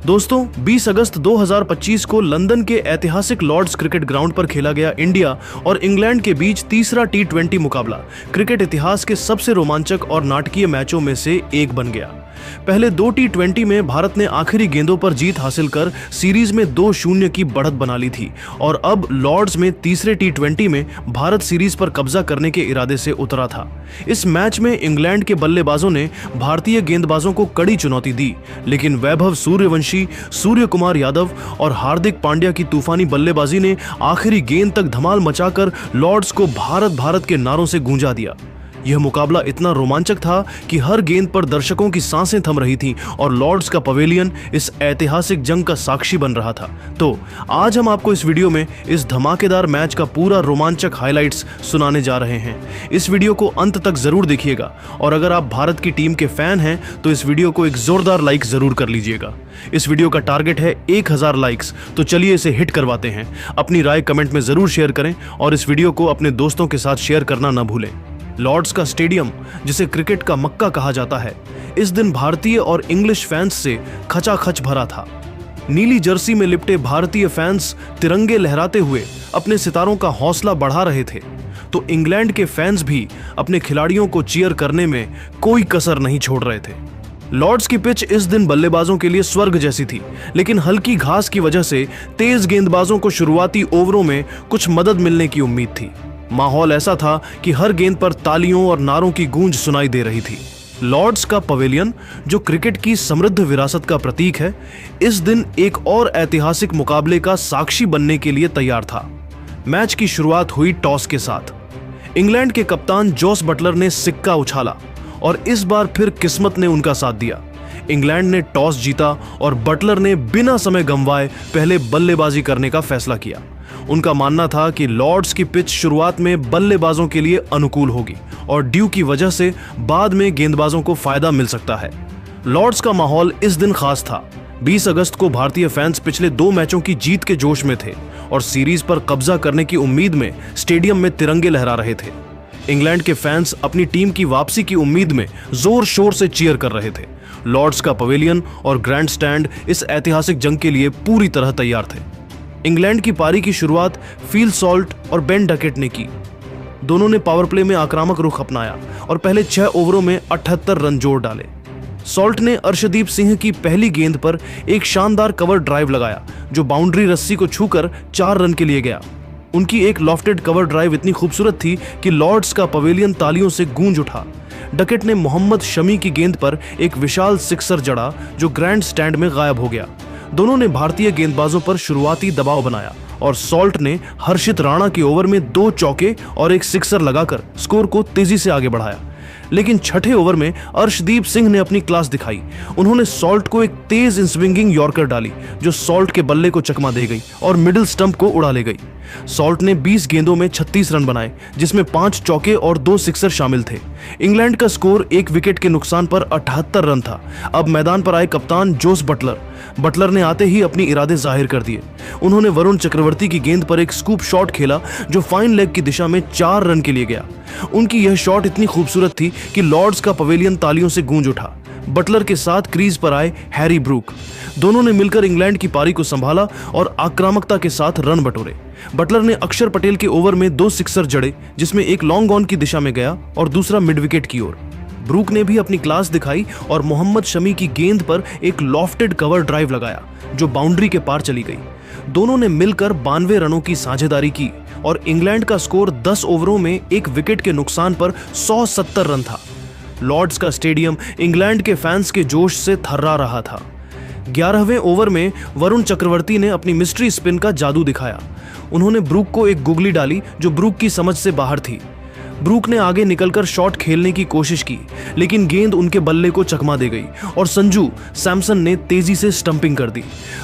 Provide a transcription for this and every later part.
दोस्तों 20 अगस्त 2025 को लंदन के ऐतिहासिक लॉर्ड्स क्रिकेट ग्राउंड पर खेला गया इंडिया और इंग्लैंड के बीच तीसरा T20 मुकाबला क्रिकेट इतिहास के सबसे रोमांचक और नाटकीय मैचों में से एक बन गया। पहले 2 T20 में भारत ने आखिरी गेंदों पर जीत हासिल कर सीरीज में 2-0 की बढ़त बना ली थी और अब लॉर्ड्स में तीसरे T20 में भारत सीरीज पर कब्जा करने के इरादे से उतरा था। इस मैच में इंग्लैंड के बल्लेबाजों ने भारतीय गेंदबाजों को कड़ी चुनौती दी, लेकिन वैभव सूर्यवंशी, सूर्य कुमार यादव और हार्दिक पांड्या की तूफानी बल्लेबाजी ने आखिरी गेंद तक धमाल मचाकर लॉर्ड्स को भारत के नारों से गूंजा दिया। यह मुकाबला इतना रोमांचक था कि हर गेंद पर दर्शकों की सांसें थम रही थीं और लॉर्ड्स का पवेलियन इस ऐतिहासिक जंग का साक्षी बन रहा था। तो आज हम आपको इस वीडियो में इस धमाकेदार मैच का पूरा रोमांचक हाइलाइट्स सुनाने जा रहे हैं। इस वीडियो को अंत तक जरूर देखिएगा और अगर आप भारत की टीम के फैन हैं तो इस वीडियो को एक जोरदार लाइक जरूर कर लीजिएगा। इस वीडियो का टारगेट है 1000 लाइक्स, तो चलिए इसे हिट करवाते हैं। अपनी राय कमेंट में जरूर शेयर करें और इस वीडियो को अपने दोस्तों के साथ शेयर करना न भूलें। लॉर्ड्स का स्टेडियम, जिसे क्रिकेट का मक्का कहा जाता है, इस दिन भारतीय और इंग्लिश फैंस से खचाखच भरा था। नीली जर्सी में लिपटे भारतीय फैंस तिरंगे लहराते हुए अपने सितारों का हौसला बढ़ा रहे थे, तो इंग्लैंड के फैंस भी अपने खिलाड़ियों को चीयर करने में कोई कसर नहीं छोड़ रहे थे। लॉर्ड्स की पिच इस दिन बल्लेबाजों के लिए स्वर्ग जैसी थी, लेकिन हल्की घास की वजह से तेज गेंदबाजों को शुरुआती ओवरों में कुछ मदद मिलने की उम्मीद थी। माहौल ऐसा था कि हर गेंद पर तालियों और नारों की गूंज सुनाई दे रही थी। लॉर्ड्स का पवेलियन, जो क्रिकेट की समृद्ध विरासत का प्रतीक है, इस दिन एक और ऐतिहासिक मुकाबले का साक्षी बनने के लिए तैयार था। मैच की शुरुआत हुई टॉस के साथ। इंग्लैंड के कप्तान जोस बटलर ने सिक्का उछाला और इस बार फिर किस्मत ने उनका साथ दिया। इंग्लैंड ने टॉस जीता और बटलर ने बिना समय गंवाए पहले बल्लेबाजी करने का फैसला किया। उनका मानना था कि लॉर्ड्स की पिच शुरुआत में बल्लेबाजों के लिए अनुकूल होगी और ड्यू की वजह से बाद में गेंदबाजों को फायदा मिल सकता है। लॉर्ड्स का माहौल इस दिन खास था। 20 अगस्त को भारतीय फैंस पिछले 2 मैचों की जीत के जोश में थे और सीरीज पर कब्जा करने की उम्मीद में स्टेडियम में तिरंगे लहरा रहे थे। इंग्लैंड के फैंस अपनी टीम की वापसी की उम्मीद में जोर शोर से चीयर कर रहे थे। लॉर्ड्स का पवेलियन और ग्रैंड स्टैंड इस ऐतिहासिक जंग के लिए पूरी तरह तैयार थे। इंग्लैंड की पारी की शुरुआत फिल सॉल्ट और बेन डकेट ने की। दोनों ने पावर प्ले में आक्रामक रुख अपनाया और पहले 6 ओवरों में 78 रन जोड़ डाले। सॉल्ट ने अर्शदीप सिंह की पहली गेंद पर एक शानदार कवर ड्राइव लगाया, जो बाउंड्री रस्सी को छूकर 4 रन के लिए गया। उनकी एक लॉफ्टेड कवर ड्राइव इतनी खूबसूरत थी कि लॉर्ड्स का पवेलियन तालियों से गूंज उठा। डकेट ने मोहम्मद शमी की गेंद पर एक विशाल सिक्सर जड़ा, जो ग्रैंड स्टैंड में गायब हो गया। दोनों ने भारतीय गेंदबाजों पर शुरुआती दबाव बनाया और सॉल्ट ने हर्षित राणा के ओवर में 2 चौके और एक सिक्सर लगाकर स्कोर को तेजी से आगे बढ़ाया। लेकिन छठे ओवर में अर्शदीप सिंह ने अपनी क्लास दिखाई। उन्होंने सॉल्ट को एक तेज स्विंगिंग यॉर्कर डाली, जो सॉल्ट के बल्ले को चकमा दे गई और मिडिल स्टंप को उड़ा ले गई। सॉल्ट ने 20 गेंदों में 36 रन बनाए, जिसमें 5 चौके और 2 सिक्सर शामिल थे। इंग्लैंड का स्कोर 1 विकेट के नुकसान पर 78 रन था। अब मैदान पर आए कप्तान जोस बटलर ने आते ही अपनी इरादे जाहिर कर दिए। उन्होंने वरुण चक्रवर्ती की गेंद पर एक स्कूप शॉट खेला, जो फाइन लेग की दिशा में 4 रन के लिए गया। उनकी यह शॉट इतनी खूबसूरत थी कि लॉर्ड्स का पवेलियन तालियों से गूंज उठा। बटलर के साथ क्रीज पर आए हैरी ब्रूक। दोनों ने मिलकर इंग्लैंड की पारी को संभाला और आक्रामकता के साथ रन बटोरे। बटलर ने अक्षर पटेल के ओवर में 2 सिक्सर जड़े, जिसमें एक लॉन्ग ऑन की दिशा में गया और दूसरा मिड विकेट की ओर। ब्रूक ने भी अपनी क्लास दिखाई और मोहम्मद शमी की गेंद पर एक लॉफ्टेड कवर ड्राइव लगाया, जो बाउंड्री के पार चली गई। दोनों ने मिलकर 92 रनों की साझेदारी की और इंग्लैंड का स्कोर 10 ओवरों में 1 विकेट के नुकसान पर 170 रन था। लॉर्ड्स का स्टेडियम इंग्लैंड के फैंस के जोश से थर्रा रहा था। 11वें ओवर में वरुण चक्रवर्ती ने अपनी मिस्ट्री स्पिन का जादू दिखाया। उन्होंने ब्रूक को एक गुगली डाली, जो ब्रूक की समझ से बाहर थी। ब्रूक ने आगे निकलकर शॉट खेलने की कोशिश की, लेकिन गेंद उनके बल्ले को चकमा दे गई और संजू सैमसन ने तेजी से स्टंपिंग कर दी।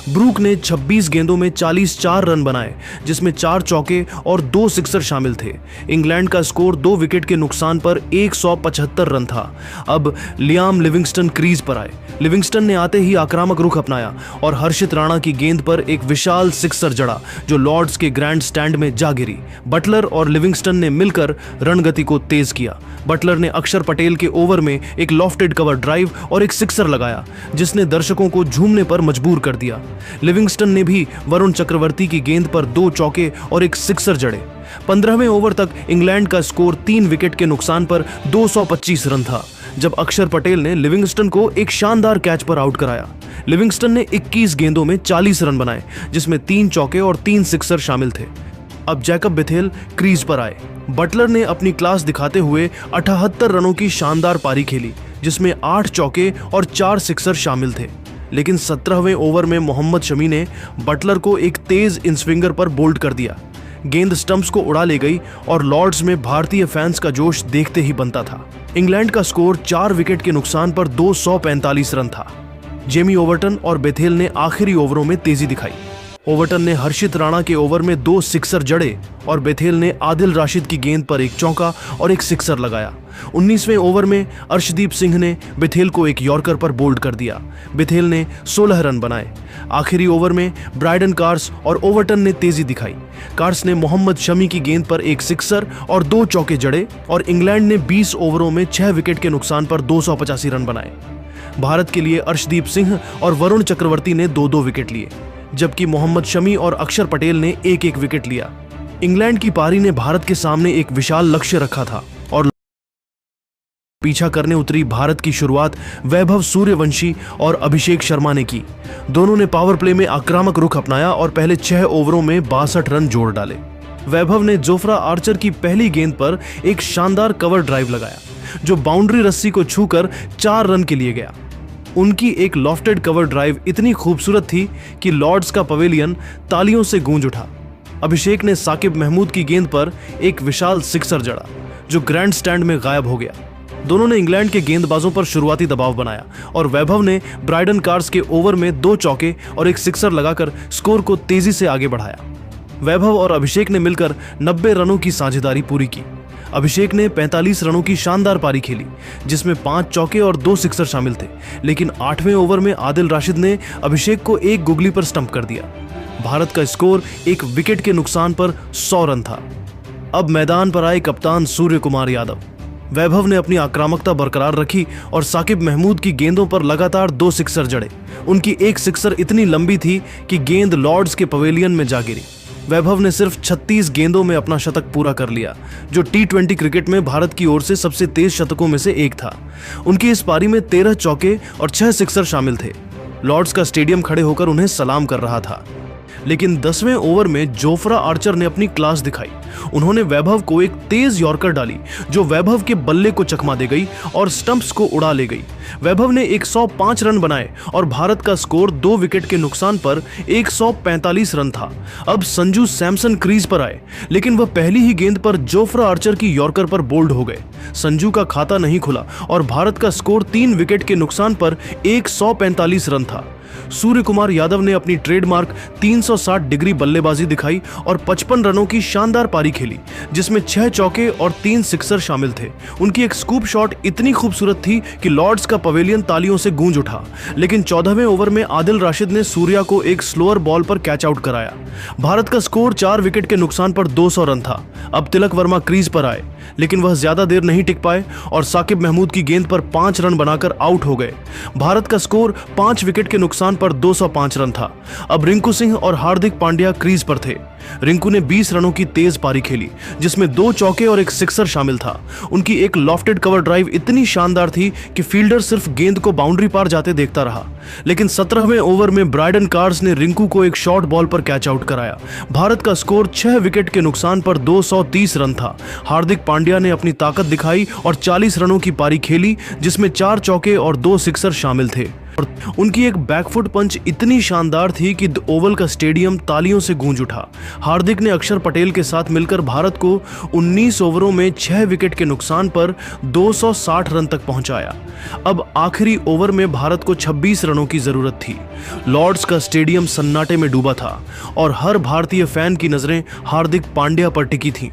ब्रूक ने 26 गेंदों में 44 रन बनाए, जिसमें 4 चौके और 2 सिक्सर शामिल थे। इंग्लैंड का स्कोर 2 विकेट के नुकसान पर 175 रन था। अब लियाम लिविंगस्टन क्रीज पर आए। लिविंगस्टन ने आते ही आक्रामक रुख अपनाया और हर्षित राणा की गेंद पर एक विशाल सिक्सर जड़ा, जो लॉर्ड्स के ग्रैंड स्टैंड में जा गिरी। बटलर और लिविंगस्टन ने मिलकर रण गति को तेज किया। बटलर ने अक्षर पटेल के ओवर में एक लॉफ्टेड कवर ड्राइव और एक सिक्सर लगाया, जिसने दर्शकों को झूमने पर मजबूर कर दिया। लिविंगस्टन ने भी वरुण चक्रवर्ती की गेंद पर 2 चौके और एक सिक्सर जड़े। 15वें ओवर तक इंग्लैंड का स्कोर 3 विकेट के नुकसान पर 225 रन था, जब अक्षर पटेल ने लिविंगस्टन को एक शानदार कैच पर आउट कराया। लिविंगस्टन ने 21 गेंदों में 40 रन बनाए, जिसमें 3 चौके और 3 सिक्सर शामिल थे। अब जैकब बेथेल क्रीज पर आए। बटलर ने अपनी क्लास दिखाते हुए 78 रनों की शानदार पारी खेली, जिसमें 8 चौके और 4 सिक्सर शामिल थे। लेकिन 17वें ओवर में मोहम्मद शमी ने बटलर को एक तेज इनस्विंगर पर बोल्ड कर दिया। गेंद स्टंप्स को उड़ा ले गई और लॉर्ड्स में भारतीय फैंस का जोश देखते ही बनता था। इंग्लैंड का स्कोर 4 विकेट के नुकसान पर 245 रन था। जेमी ओवर्टन और बेथेल ने आखिरी ओवरों में तेजी दिखाई। ओवर्टन ने हर्षित राणा के ओवर में 2 सिक्सर जड़े और बेथेल ने आदिल राशिद की गेंद पर एक चौका और एक सिक्सर लगाया। 19वें ओवर में अर्शदीप सिंह ने बेथेल को एक यॉर्कर पर बोल्ड कर दिया। बेथेल ने 16 रन बनाए। आखिरी ओवर में ब्रायडन कार्स और ओवर्टन ने तेजी दिखाई। कार्स ने मोहम्मद शमी की गेंद पर एक सिक्सर और 2 चौके जड़े और इंग्लैंड ने 20 ओवरों में 6 विकेट के नुकसान पर 285 रन बनाए। भारत के लिए अर्शदीप सिंह और वरुण चक्रवर्ती ने 2-2 विकेट लिए, जबकि मोहम्मद शमी और अक्षर पटेल ने 1-1 विकेट लिया। इंग्लैंड की पारी ने भारत के सामने एक विशाल लक्ष्य रखा था और पीछा करने उतरी भारत की शुरुआत वैभव सूर्यवंशी और अभिषेक शर्मा ने की। दोनों ने पावर प्ले में आक्रामक रुख अपनाया और पहले 6 ओवरों में 62 रन जोड़ डाले। वैभव ने जोफ्रा आर्चर की पहली गेंद पर एक शानदार कवर ड्राइव लगाया, जो बाउंड्री रस्सी को छूकर 4 रन के लिए गया। उनकी एक लॉफ्टेड कवर ड्राइव इतनी खूबसूरत थी कि लॉर्ड्स का पवेलियन तालियों से गूंज उठा। अभिषेक ने साकिब महमूद की गेंद पर एक विशाल सिक्सर जड़ा, जो ग्रैंड स्टैंड में गायब हो गया। दोनों ने इंग्लैंड के गेंदबाजों पर शुरुआती दबाव बनाया और वैभव ने ब्रायडन कार्स के ओवर में 2 चौके और एक सिक्सर लगाकर स्कोर को तेजी से आगे बढ़ाया। वैभव और अभिषेक ने मिलकर 90 रनों की साझेदारी पूरी की। अभिषेक ने 45 रनों की शानदार पारी खेली, जिसमें 5 चौके और 2 सिक्सर शामिल थे। लेकिन 8वें ओवर में आदिल राशिद ने अभिषेक को एक गुगली पर स्टंप कर दिया। भारत का स्कोर 1 विकेट के नुकसान पर 100 रन था। अब मैदान पर आए कप्तान सूर्य कुमार यादव। वैभव ने अपनी आक्रामकता बरकरार रखी और साकिब महमूद की गेंदों पर लगातार 2 सिक्सर जड़े। उनकी एक सिक्सर इतनी लंबी थी कि गेंद लॉर्ड्स के पवेलियन में जा गिरी। वैभव ने सिर्फ 36 गेंदों में अपना शतक पूरा कर लिया, जो T20 क्रिकेट में भारत की ओर से सबसे तेज शतकों में से एक था। उनकी इस पारी में 13 चौके और 6 सिक्सर शामिल थे। लॉर्ड्स का स्टेडियम खड़े होकर उन्हें सलाम कर रहा था। लेकिन 10वें ओवर में जोफ्रा आर्चर ने अपनी क्लास दिखाई। उन्होंने वैभव को एक तेज यॉर्कर डाली, जो वैभव के बल्ले को चकमा दे गई और स्टंप्स को उड़ा ले गई। वैभव ने 105 रन बनाए और भारत का स्कोर 2 विकेट के नुकसान पर 145 रन था। अब संजू सैमसन क्रीज पर आए, लेकिन वह पहली ही गेंद पर जोफ्रा आर्चर की यॉर्कर पर बोल्ड हो गए। संजू का खाता नहीं खुला और भारत का स्कोर 3 विकेट के नुकसान पर 145 रन था। सूर्य कुमार यादव ने अपनी ट्रेडमार्क 360 डिग्री बल्लेबाजी दिखाई और 55 रनों की शानदार पारी खेली, जिसमें 6 चौके और 3 सिक्सर शामिल थे। उनकी एक स्कूप शॉट इतनी खूबसूरत थी कि लॉर्ड्स का पवेलियन तालियों से गूंज उठा। लेकिन 14वें ओवर में आदिल राशिद ने सूर्या को एक स्लोअर बॉल पर कैच आउट कराया। भारत का स्कोर 4 विकेट के नुकसान पर 200 रन था। अब तिलक वर्मा क्रीज पर आए, लेकिन वह ज्यादा देर नहीं टिक पाए और साकिब महमूद की गेंद पर 5 रन बनाकर आउट हो गए। भारत का स्कोर 5 विकेट के नुकसान पर 205 रन था। अब रिंकू सिंह और हार्दिक पांड्या क्रीज पर थे। रिंकू ने 20 रनों की तेज पारी खेली, जिसमें 2 चौके और एक सिक्सर शामिल था। उनकी एक लॉफ्टेड कवर ड्राइव इतनी शानदार थी कि फील्डर सिर्फ गेंद को बाउंड्री पार जाते देखता रहा। लेकिन 17वें ओवर में ब्रायडन कार्स ने रिंकू को एक शॉर्ट बॉल पर कैच आउट कराया। भारत का स्कोर 6 विकेट के नुकसान पर 230 रन था। हार्दिक पांड्या ने अपनी ताकत दिखाई और 40 रनों की पारी खेली, जिसमें 4 चौके और 2 सिक्सर शामिल थे। उनकी एक बैकफुट पंच इतनी शानदार थी कि ओवल का स्टेडियम तालियों से गूंज उठा। हार्दिक ने अक्षर पटेल के साथ मिलकर भारत को 19 ओवरों में 6 विकेट के नुकसान पर 260 रन तक पहुंचाया। अब आखिरी ओवर में भारत को 26 रनों की जरूरत थी। लॉर्ड्स का स्टेडियम सन्नाटे में डूबा था और हर भारतीय फैन की नजरें हार्दिक पांड्या पर टिकी थीं।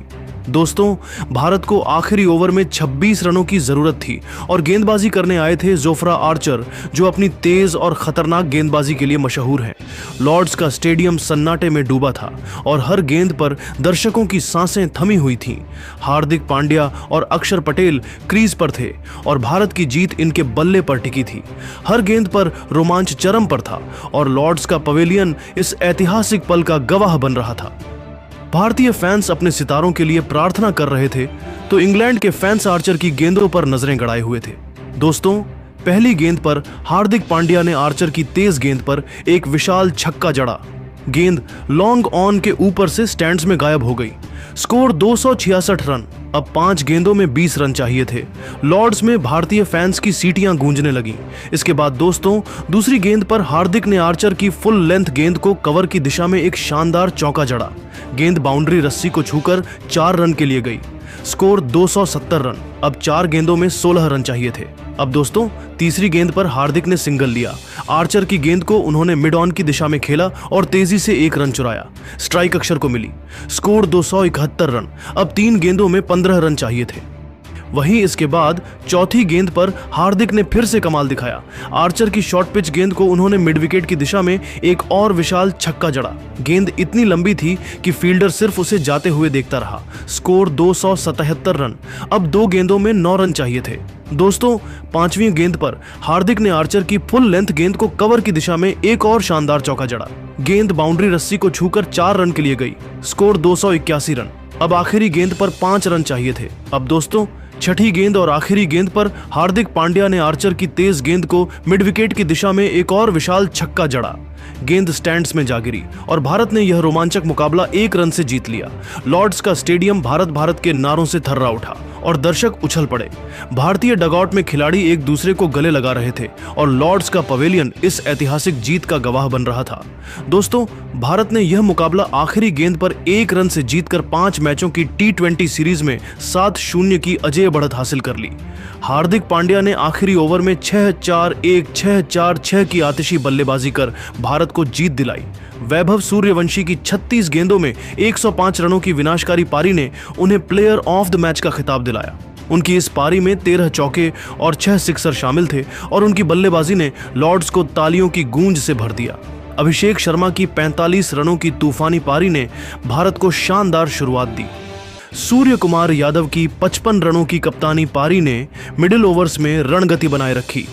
दोस्तों, भारत को आखिरी ओवर में 26 रनों की जरूरत थी और गेंदबाजी करने आए थे जोफ्रा आर्चर, जो अपनी तेज और खतरनाक गेंदबाजी के लिए मशहूर हैं। लॉर्ड्स का स्टेडियम सन्नाटे में डूबा था और हर गेंद पर दर्शकों की सांसें थमी हुई थीं। हार्दिक पांड्या और अक्षर पटेल क्रीज पर थे और भारत की जीत इनके बल्ले पर टिकी थी। हर गेंद पर रोमांच चरम पर था और लॉर्ड्स का पवेलियन इस ऐतिहासिक पल का गवाह बन रहा था। भारतीय फैंस अपने सितारों के लिए प्रार्थना कर रहे थे तो इंग्लैंड के फैंस आर्चर की गेंदों पर नजरें गड़ाए हुए थे। दोस्तों, पहली गेंद पर हार्दिक पांड्या ने आर्चर की तेज गेंद पर एक विशाल छक्का जड़ा। गेंद लॉन्ग ऑन के ऊपर से स्टैंड्स में गायब हो गई। Score 266 run. अब 5 गेंदों में 20 रन चाहिए थे। लॉर्ड्स में भारतीय फैंस की सीटियां गूंजने लगीं। इसके बाद दोस्तों, दूसरी गेंद पर हार्दिक ने आर्चर की फुल लेंथ गेंद को कवर की दिशा में एक शानदार चौका जड़ा। गेंद बाउंड्री रस्सी को छूकर 4 रन के लिए गई। Score 270 run. अब 4 गेंदों में 16 रन चाहिए थे। अब दोस्तों, तीसरी गेंद पर हार्दिक ने सिंगल लिया। आर्चर की गेंद को उन्होंने मिड ऑन की दिशा में खेला और तेजी से 1 रन चुराया। स्ट्राइक अक्षर को मिली। Score 271 run. अब 3 गेंदों में 15 रन चाहिए थे। वहीं इसके बाद चौथी गेंद पर हार्दिक ने फिर से कमाल दिखाया। आर्चर की शॉर्ट पिच गेंद को उन्होंने मिड विकेट की दिशा में एक और विशाल छक्का जड़ा। गेंद इतनी लंबी थी कि फील्डर सिर्फ उसे जाते हुए देखता रहा। Score 277 run. अब 2 गेंदों में 9 रन चाहिए थे। दोस्तों, 5वीं गेंद पर हार्दिक ने आर्चर की फुल लेंथ गेंद को कवर की दिशा में एक और शानदार चौका जड़ा। गेंद बाउंड्री रस्सी को छूकर 4 रन के लिए गई। Score 281 run. अब आखिरी गेंद पर 5 रन चाहिए थे। अब दोस्तों, छठी गेंद और आखिरी गेंद पर हार्दिक पांड्या ने आर्चर की तेज गेंद को मिड विकेट की दिशा में एक और विशाल छक्का जड़ा। गेंद स्टैंड्स में जा गिरी और भारत ने यह रोमांचक मुकाबला 1 रन से जीत लिया। लॉर्ड्स का स्टेडियम भारत भारत के नारों से थर्रा उठा और दर्शक उछल पड़े। भारतीय डगआउट में खिलाड़ी एक दूसरे को गले लगा रहे थे और लॉर्ड्स का पवेलियन इस ऐतिहासिक जीत का गवाह बन रहा था। दोस्तों, भारत ने यह मुकाबला आखिरी गेंद पर 1 रन से जीतकर 5 मैचों की T20 सीरीज में 7-0 की अजेय बढ़त हासिल कर ली। हार्दिक पांड्या ने आखिरी ओवर में 6-4-1, 6-4-6 की आतिशी बल्लेबाजी कर भारत को जीत दिलाई। वैभव सूर्यवंशी की 36 गेंदों में 105 रनों की विनाशकारी पारी ने उन्हें प्लेयर ऑफ द मैच का खिताब दिलाया। उनकी इस पारी में 13 चौके और 6 सिक्सर शामिल थे और उनकी बल्लेबाजी ने लॉर्ड्स को तालियों की गूंज से भर दिया। अभिषेक शर्मा की 45 रनों की तूफानी पारी ने भारत को शानदार शुरुआत दी। सूर्य कुमार यादव की 55 रनों की कप्तानी पारी ने मिडिल ओवर्स में रणगति बनाए रखी।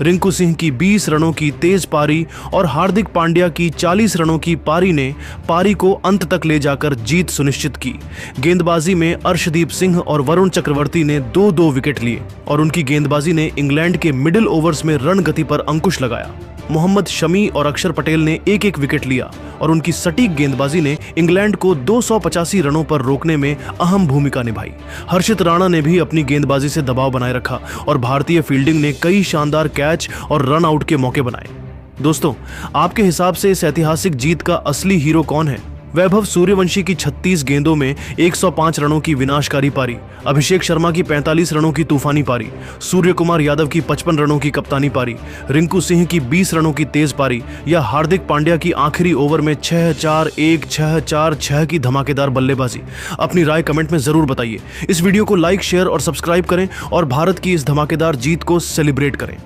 रिंकू सिंह की 20 रनों की तेज पारी और हार्दिक पांड्या की 40 रनों की पारी ने पारी को अंत तक ले जाकर जीत सुनिश्चित की। गेंदबाजी में अर्शदीप सिंह और वरुण चक्रवर्ती ने 2-2 विकेट लिए और उनकी गेंदबाजी ने इंग्लैंड के मिडिल ओवर्स में रणगति पर अंकुश लगाया। मोहम्मद शमी और अक्षर पटेल ने 1-1 विकेट लिया और उनकी सटीक गेंदबाजी ने इंग्लैंड को 285 रनों पर रोकने में अहम भूमिका निभाई। हर्षित राणा ने भी अपनी गेंदबाजी से दबाव बनाए रखा और भारतीय फील्डिंग ने कई शानदार कैच और रन आउट के मौके बनाए। दोस्तों, आपके हिसाब से इस ऐतिहासिक जीत का असली हीरो कौन है? वैभव सूर्यवंशी की 36 गेंदों में 105 रनों की विनाशकारी पारी, अभिषेक शर्मा की 45 रनों की तूफानी पारी, सूर्य कुमार यादव की 55 रनों की कप्तानी पारी, रिंकू सिंह की 20 रनों की तेज पारी या हार्दिक पांड्या की आखिरी ओवर में 6-4-1, 6-4-6 की धमाकेदार बल्लेबाजी? अपनी राय कमेंट में जरूर बताइए। इस वीडियो को लाइक, शेयर और सब्सक्राइब करें और भारत की इस धमाकेदार जीत को सेलिब्रेट करें।